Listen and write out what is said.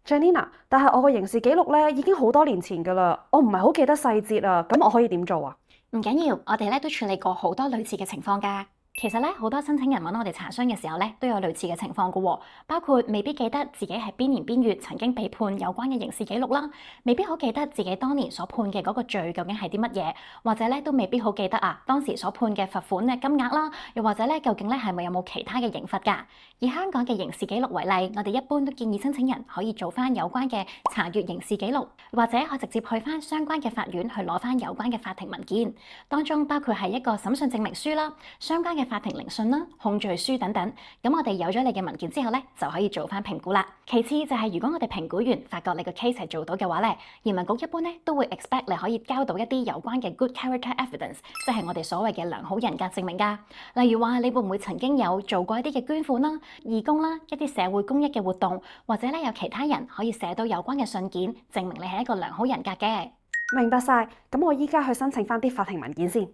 Janina，但係我個刑事記錄咧已經好多年前㗎啦，我唔係好記得細節啊，咁我可以點做啊？唔緊要，我哋咧都處理過好多類似嘅情況㗎。其實咧，好多申請人揾我哋查詢嘅時候咧，都有類似嘅情況㗎喎，包括未必記得自己係邊年邊月曾經被判有關嘅刑事記錄啦，未必好記得自己當年所判嘅嗰個罪究竟係啲乜嘢，或者咧都未必好記得當時所判嘅罰款嘅金額啦，又或者咧究竟咧係咪有冇其他嘅刑罰㗎？以香港嘅刑事記錄為例，我哋一般都建議申請人可以做翻有關嘅查閱刑事記錄，或者可直接去翻相關嘅法院去攞翻有關嘅法庭文件，當中包括係一個審訊證明書啦、相關嘅法庭聆訊啦、控罪書等等。咁我哋有咗你嘅文件之後咧，就可以做翻評估啦。其次就係如果我哋評估完發覺你個 case 係做到嘅話咧，移民局一般咧都會 expect 你可以交到一啲有關嘅 good character evidence，即係我哋所謂嘅良好人格證明㗎。例如話你會唔會曾經有做過一啲嘅捐款啦、義工啦、一啲社會公益嘅活動，或者咧有其他人可以寫到有關嘅信件，證明你係一個良好人格嘅。明白晒，咁我依家去申請翻啲法庭文件先。